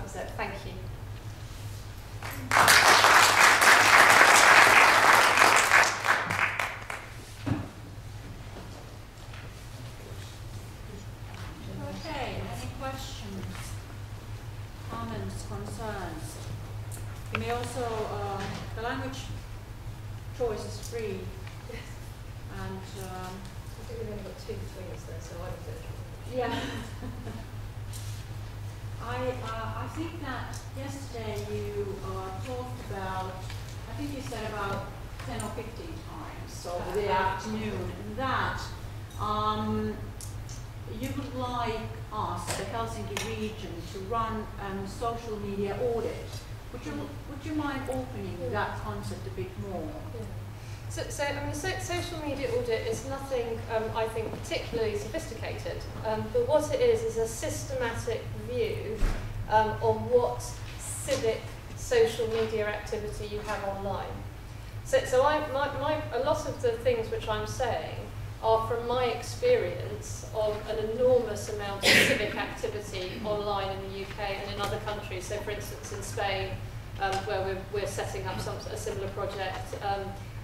was it. Thank you. Okay, any questions, comments, concerns? You may also, the language choice is free. And I think we've only got 2 threes there, so I would do it. yeah. I think that yesterday you talked about, I think you said about 10 or 15 times over the afternoon, and that you would like us, the Helsinki region, to run a social media audit. Would you mind opening that concept a bit more? Yeah. So I mean, social media audit is nothing, I think, particularly sophisticated, but what it is a systematic view on what civic social media activity you have online. So a lot of the things which I'm saying are from my experience of an enormous amount of civic activity online in the UK and in other countries. So, for instance, in Spain, where we're setting up a similar project,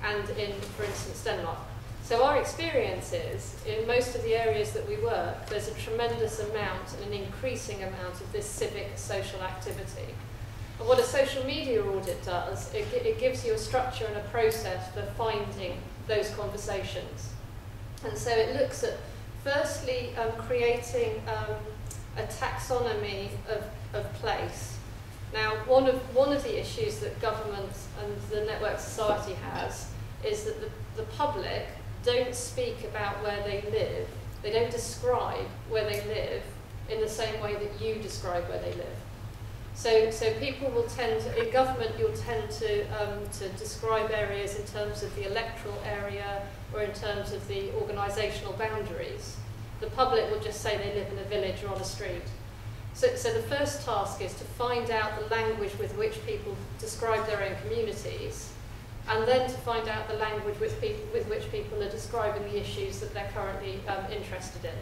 and in, for instance, Denmark. So our experience is, in most of the areas that we work, there's a tremendous amount and an increasing amount of this civic social activity. And what a social media audit does, it gives you a structure and a process for finding those conversations. And so it looks at, firstly, creating a taxonomy of place. Now, one of the issues that government and the network society has is that the public don't speak about where they live. They don't describe where they live in the same way that you describe where they live. So people will tend to, in government, you'll tend to describe areas in terms of the electoral area or in terms of the organisational boundaries. The public will just say they live in a village or on a street. So the first task is to find out the language with which people describe their own communities, and then to find out the language with which people are describing the issues that they're currently interested in.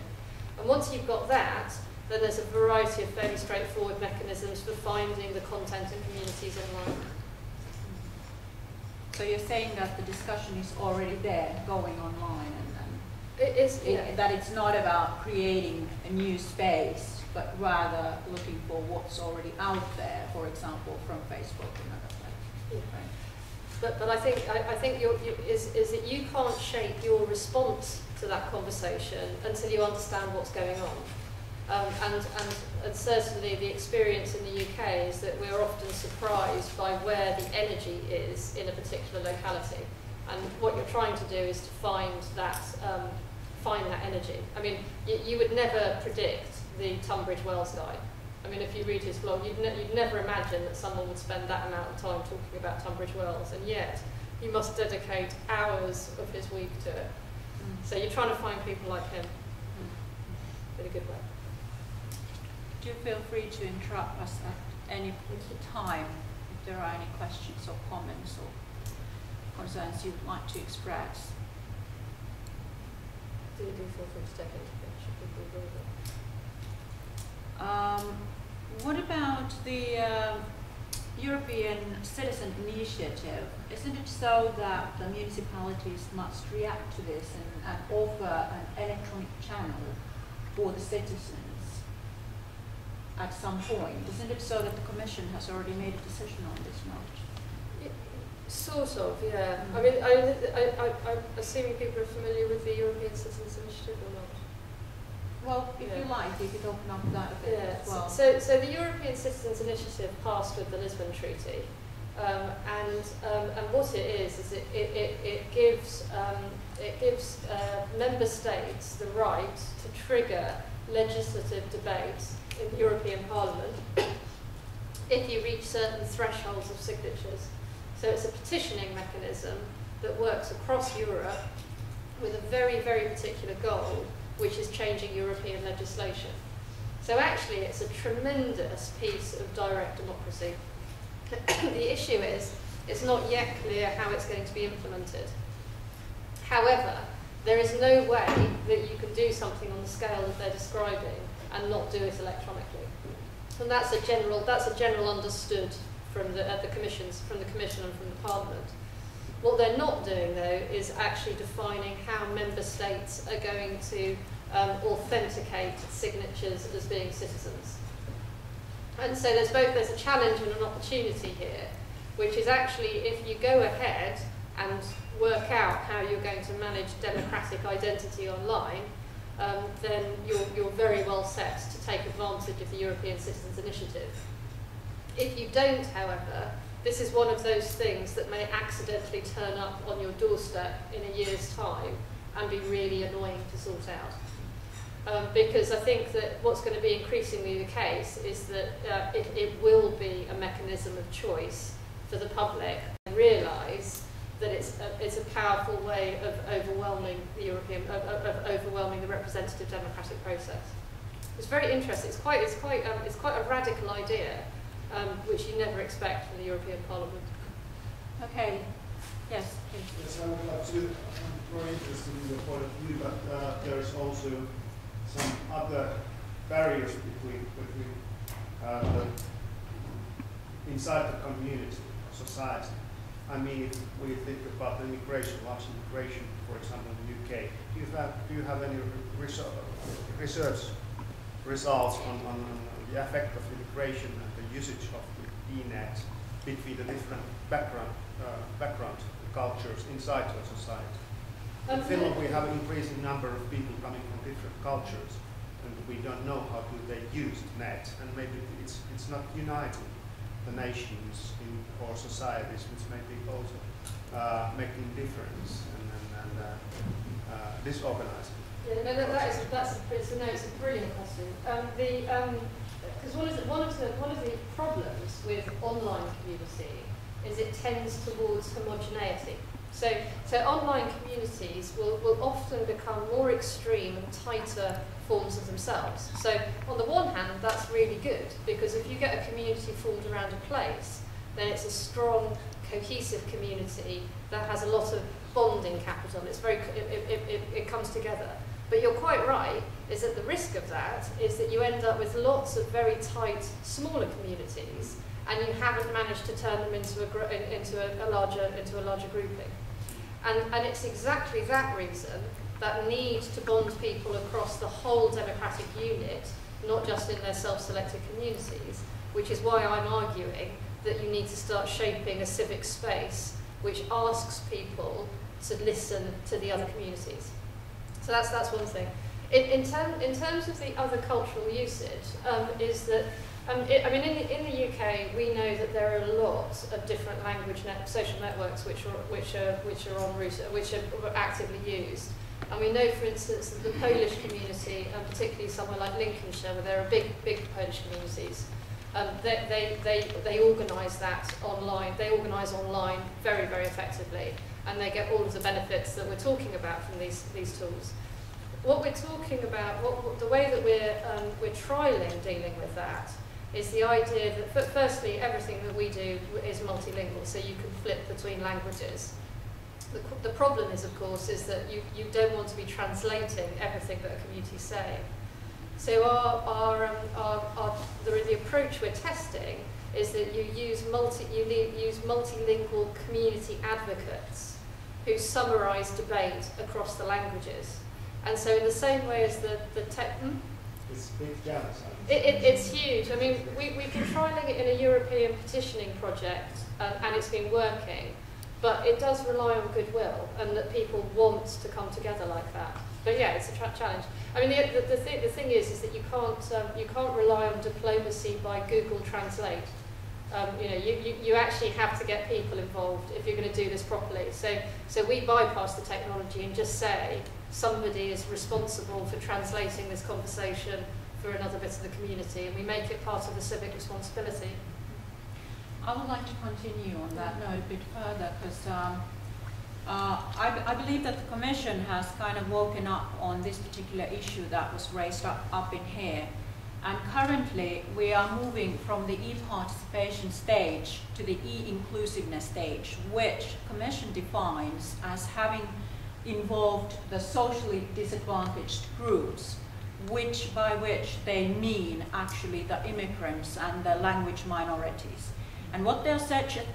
And once you've got that, then there's a variety of fairly straightforward mechanisms for finding the content and communities online. So you're saying that the discussion is already there, going online, It is, that it's not about creating a new space, but rather looking for what's already out there, for example, from Facebook and other places. Yeah. Right? But I think is that you can't shape your response to that conversation until you understand what's going on. And certainly the experience in the UK is that we're often surprised by where the energy is in a particular locality. And what you're trying to do is to find that energy. I mean, you would never predict the Tunbridge Wells guy. I mean, if you read his blog, you'd never imagine that someone would spend that amount of time talking about Tunbridge Wells, and yet he must dedicate hours of his week to it. So you're trying to find people like him in a good way. Do feel free to interrupt us at any time if there are any questions or comments or concerns you'd like to express. Do feel free to take intervention. What about the European Citizen Initiative? Isn't it so that the municipalities must react to this and offer an electronic channel for the citizens at some point? Isn't it so that the Commission has already made a decision on this note? Sort of, yeah. I mean, I'm assuming people are familiar with the European Citizens Initiative or not? Well, if you like, you could open up that a bit as well. So the European Citizens Initiative passed with the Lisbon Treaty, and what it is it gives member states the right to trigger legislative debate in the European Parliament if you reach certain thresholds of signatures. So it's a petitioning mechanism that works across Europe with a very, very particular goal, which is changing European legislation. So actually it's a tremendous piece of direct democracy. The issue is, it's not yet clear how it's going to be implemented. However, there is no way that you can do something on the scale that they're describing and not do it electronically. And that's a general understood from the Commission and from the Parliament. What they're not doing, though, is actually defining how member states are going to authenticate signatures as being citizens. And so there's a challenge and an opportunity here, which is actually if you go ahead and work out how you're going to manage democratic identity online, then you're very well set to take advantage of the European Citizens Initiative. If you don't, however, this is one of those things that may accidentally turn up on your doorstep in a year's time and be really annoying to sort out. Because I think that what's going to be increasingly the case is that it will be a mechanism of choice for the public and realise that it's a powerful way of overwhelming the overwhelming the representative democratic process. It's very interesting. It's quite a radical idea, which you never expect from the European Parliament. Okay. Yes. Please. Yes, I would like to. I'm very interested in the point of view, but there is also some other barriers between inside the community, society. I mean, if we think about the immigration, large immigration, for example, in the UK, do you have any research results on the effect of immigration and the usage of the e-net between the different background cultures inside the society? In Finland, we have an increasing number of people coming from different cultures, and we don't know how do they use the net, and maybe it's not uniting the nations or societies, which may be also making difference and disorganizing. Yeah, no, that's a brilliant question. Because one of the problems with online community is it tends towards homogeneity. So online communities will often become more extreme and tighter forms of themselves. So on the one hand, that's really good, because if you get a community formed around a place, then it's a strong, cohesive community that has a lot of bonding capital. It comes together. But you're quite right, is that the risk of that is that you end up with lots of very tight, smaller communities, and you haven't managed to turn them into a larger grouping. And it's exactly that reason, that need to bond people across the whole democratic unit, not just in their self-selected communities, which is why I'm arguing that you need to start shaping a civic space which asks people to listen to the other communities. So that's one thing. In terms of the other cultural usage, is that in the UK we know that there are a lot of different social networks which are actively used, and we know, for instance, that the Polish community, and particularly somewhere like Lincolnshire, where there are big Polish communities, they organise that online. They organise online very effectively, and they get all of the benefits that we're talking about from these tools. What we're talking about, the way that we're trialling dealing with that, is the idea that, firstly, everything that we do is multilingual, so you can flip between languages. The problem is, of course, is that you don't want to be translating everything that a community is saying. So the approach we're testing is that you use multilingual community advocates who summarise debate across the languages. And so in the same way as the tech... It's big challenge. It's huge. I mean, we've been trialling it in a European petitioning project, and it's been working. But it does rely on goodwill, and that people want to come together like that. But yeah, it's a challenge. I mean, the thing is that you can't rely on diplomacy by Google Translate. You actually have to get people involved if you're going to do this properly. So we bypass the technology and just say somebody is responsible for translating this conversation for another bit of the community, and we make it part of the civic responsibility. I would like to continue on that note a bit further, because I believe that the Commission has kind of woken up on this particular issue that was raised up in here. And currently we are moving from the e-participation stage to the e-inclusiveness stage, which Commission defines as having involved the socially disadvantaged groups, by which they mean actually the immigrants and the language minorities. And what they're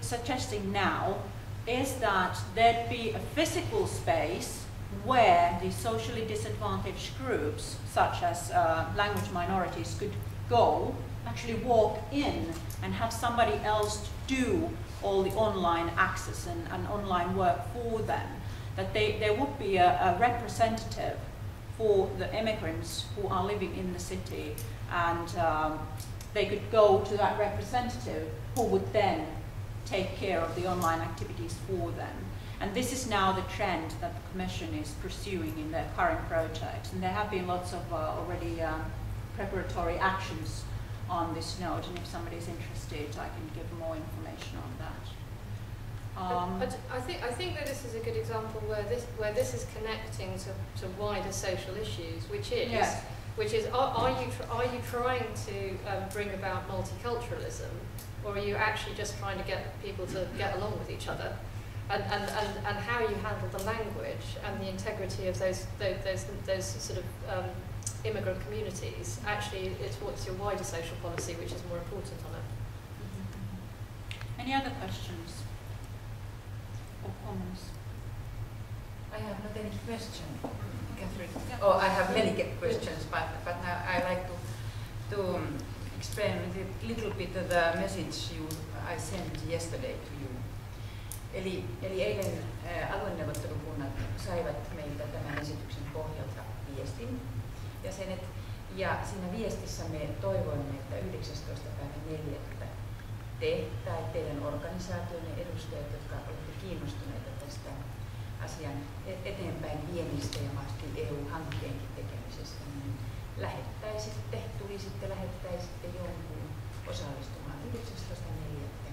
suggesting now is that there'd be a physical space where the socially disadvantaged groups, such as language minorities, could go, actually walk in and have somebody else do all the online access and online work for them. That there would be a representative for the immigrants who are living in the city, and they could go to that representative who would then take care of the online activities for them. And this is now the trend that the Commission is pursuing in their current projects. And there have been lots of already preparatory actions on this note, and if somebody's interested, I can give more information on that. I think that this is a good example where this is connecting to wider social issues, which is Yes. Are you trying to bring about multiculturalism, or are you actually just trying to get people to get along with each other? And how you handle the language and the integrity of those sort of immigrant communities, actually it's what's your wider social policy which is more important on it. Mm-hmm. Any other questions or comments? I have not any question, Catherine. Yeah. Oh, I have many questions, but now I like to explain a little bit of the message I sent yesterday to you. Eli eilen alueneuvottelukunnat saivat meiltä tämän esityksen pohjalta viestin jäsenet, ja siinä viestissä me toivoimme, että 19.4. te tai teidän organisaationne edustajat, jotka olette kiinnostuneita tästä asian eteenpäin viennistä ja mahdollisesti EU-hankkeenkin tekemisestä, niin lähettäisitte jonkun osallistumaan 19.4.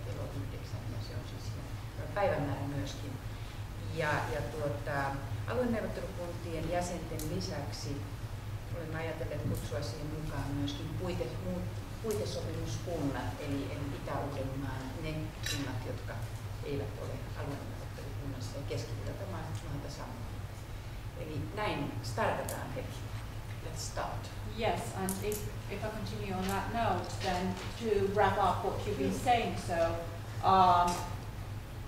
kello 9, ja se on siis päivämäärä myöskin. Alueneuvottelukuntien jäsenten lisäksi olemme ajatelleet kutsua siihen mukaan myöskin puitesopimuskunnat, eli Itä-Uudenmaan ne kunnat, jotka eivät ole alueneuvottelukunnassa, ja Keski-Uudelta maata samoin. Eli näin startataan heti. Let's start. Yes, and if I continue on that note, then to wrap up what you've been saying, so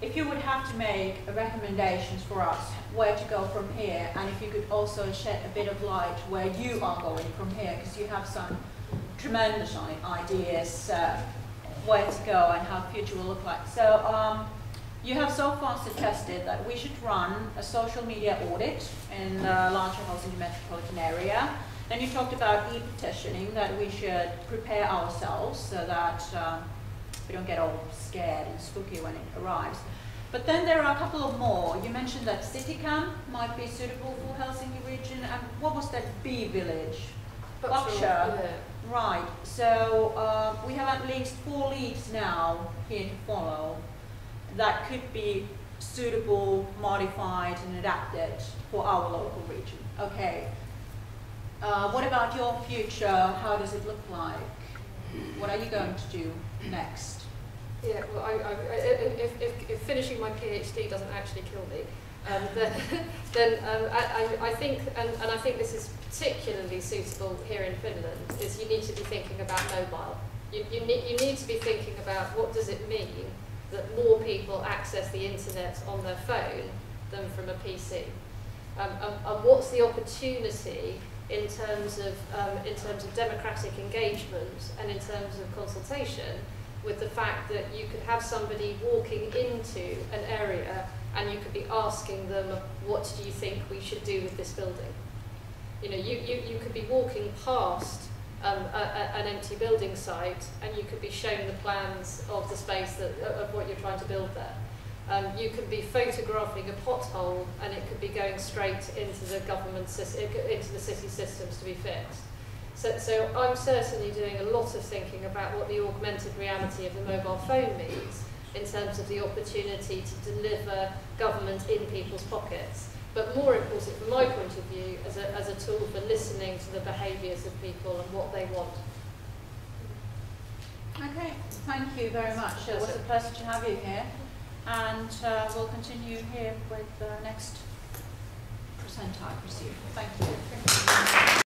if you would have to make recommendations for us where to go from here, and if you could also shed a bit of light where you are going from here, because you have some tremendous ideas where to go and how the future will look like. So you have so far suggested that we should run a social media audit in the larger Helsinki metropolitan area. Then you talked about e-petitioning, that we should prepare ourselves so that we don't get all scared and spooky when it arrives. But then there are a couple of more. You mentioned that city camp might be suitable for Helsinki region, and what was that B village? Buckshire. Yeah. Right, so we have at least 4 leads now here to follow that could be suitable, modified and adapted for our local region. Okay. What about your future? How does it look like? What are you going to do next? Yeah, well, if finishing my PhD doesn't actually kill me, then I think, and I think this is particularly suitable here in Finland, is you need to be thinking about mobile. You need to be thinking about what does it mean that more people access the internet on their phone than from a PC, and what's the opportunity in terms of democratic engagement and in terms of consultation, with the fact that you could have somebody walking into an area and you could be asking them, what do you think we should do with this building? You know, you could be walking past an empty building site and you could be shown the plans of the space of what you're trying to build there. You could be photographing a pothole and it could be going straight into the into the city systems to be fixed. So I'm certainly doing a lot of thinking about what the augmented reality of the mobile phone means in terms of the opportunity to deliver government in people's pockets. But more important, from my point of view, as a tool for listening to the behaviours of people and what they want. Okay, thank you very much. It was a pleasure to have you here. And we'll continue here with the next presenter, I presume. Thank you.